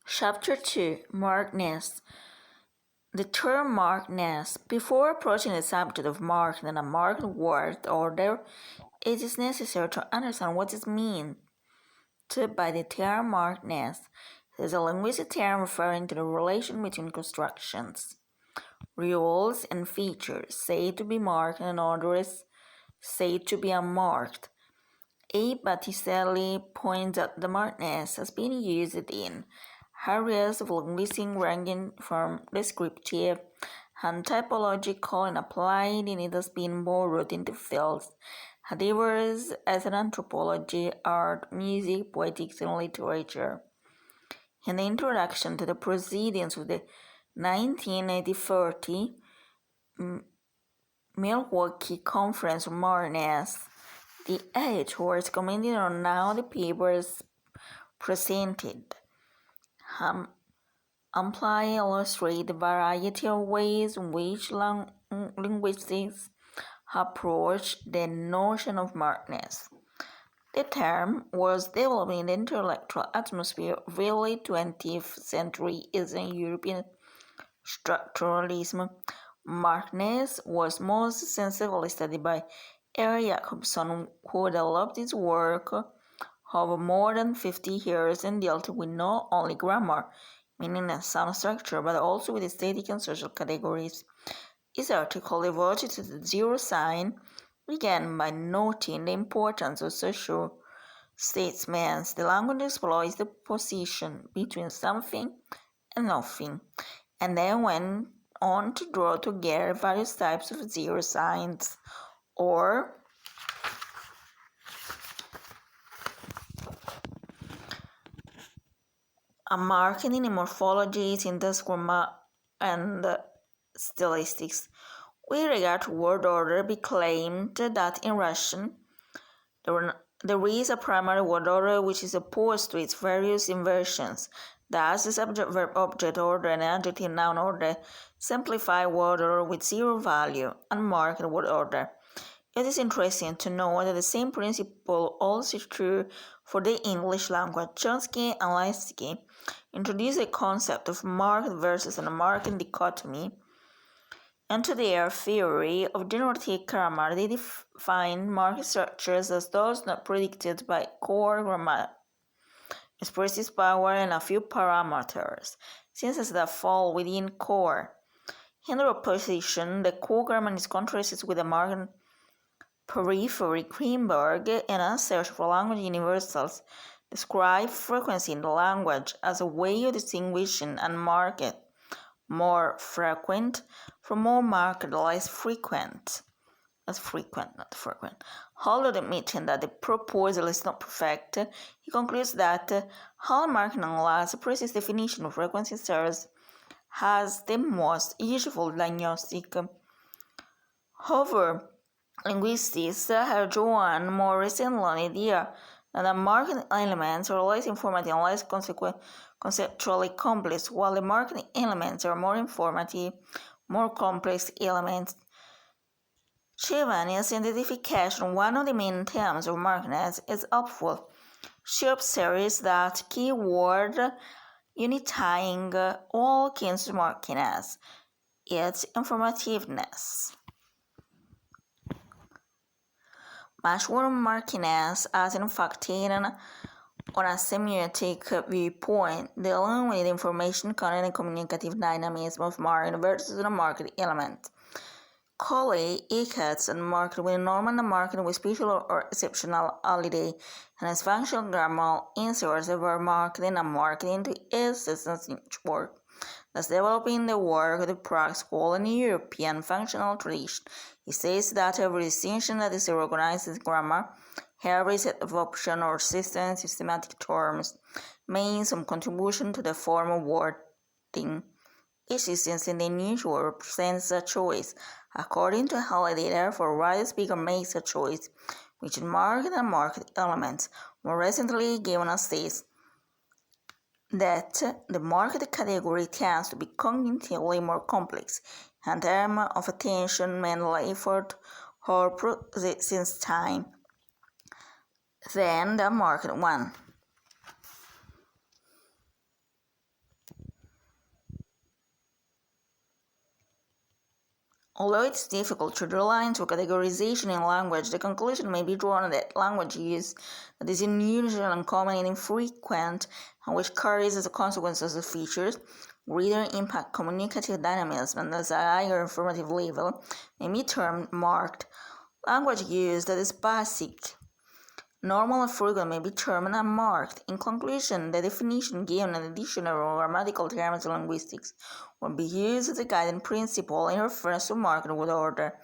Chapter 2 Markedness. The term markedness. Before approaching the subject of marked and unmarked word order, it is necessary to understand what is meant by the term markedness. It is a linguistic term referring to the relation between constructions, rules, and features said to be marked and others said to be unmarked. A. Battistelli points out that markedness has been used in areas of linguistics ranging from descriptive and typological and applied, and it has been borrowed into fields diverse as in anthropology, art, music, poetics, and literature. In the introduction to the proceedings of the 1930 Milwaukee Conference on Markedness, the editors commented on how the papers presented amply illustrate the variety of ways in which linguistics approach the notion of markedness. The term was developed in the intellectual atmosphere of early 20th century Eastern European structuralism. Markedness was most extensively studied by Eric Jacobson, who developed his work over more than 50 years and dealt with not only grammar, meaning and sound structure, but also with aesthetic and social categories. His article devoted to the zero sign began by noting the importance of social statements. The language explores the position between something and nothing, and then went on to draw together various types of zero signs or marking in morphology, syntax, grammar, and stylistics. With regard to word order, be claimed that in Russian there is a primary word order which is opposed to its various inversions. Thus, the subject-verb-object order and adjective-noun order simplify word order with zero value, unmarked word order. It is interesting to note that the same principle also is true for the English language. Chomsky and Linsky introduced the concept of marked versus unmarked dichotomy into their theory of generative grammar. They define marked structures as those not predicted by core grammar, expressive power, and a few parameters, senses that fall within core. In their opposition, the core grammar is contrasted with the marked periphery. Greenberg, in a search for language universals, described frequency in the language as a way of distinguishing unmarked, more frequent, from more marked, less frequent. As frequent, not frequent. Although admitting that the proposal is not perfect, he concludes that hallmark nonetheless a precise definition of frequency serves as the most useful diagnostic. However, linguists have drawn more recently on the idea that unmarked elements are less informative and less conceptually complex, while the marked elements are more informative, more complex elements. Chevan's identification of one of the main terms of markedness is helpful. She observes that keyword unifying all kinds of markedness, its informativeness. Much markedness as in fact taken on a semiotic viewpoint, dealing with information content and communicative dynamism of marked versus unmarked element. Colley equates unmarked with normal and unmarked with special or exceptional holiday, and as functional grammar inserts the verb marked and unmarked into its sentence in each word, thus developing the work of the Prague School and European functional tradition. He says that every distinction that is recognized as grammar, every set of option or systematic terms, means some contribution to the form of wording. Each instance in the unusual represents a choice. According to Halliday, therefore, writer speaker makes a choice which marked and unmarked elements. More recently, Gibbon states that the marked category tends to be cognitively more complex in terms of attention, mental effort, or processing time than the unmarked one. Although it's difficult to draw lines for categorization in language, the conclusion may be drawn that language use that is unusual, uncommon, and infrequent, and which carries as a consequence of features greater impact, communicative dynamism, and as a higher informative level, may be termed marked. Language use that is basic, normal, and frequent may be termed unmarked. In conclusion, the definition given in the dictionary of grammatical terms in linguistics will be used as a guiding principle in reference to marked word order.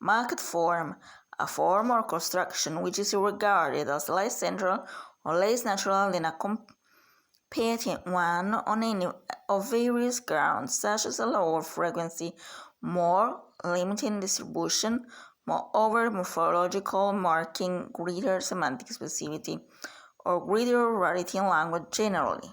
Marked form, a form or construction which is regarded as less central or less natural than a competent one on any of various grounds, such as a lower frequency, more limited distribution, moreover morphological marking, greater semantic specificity, or greater rarity in language generally.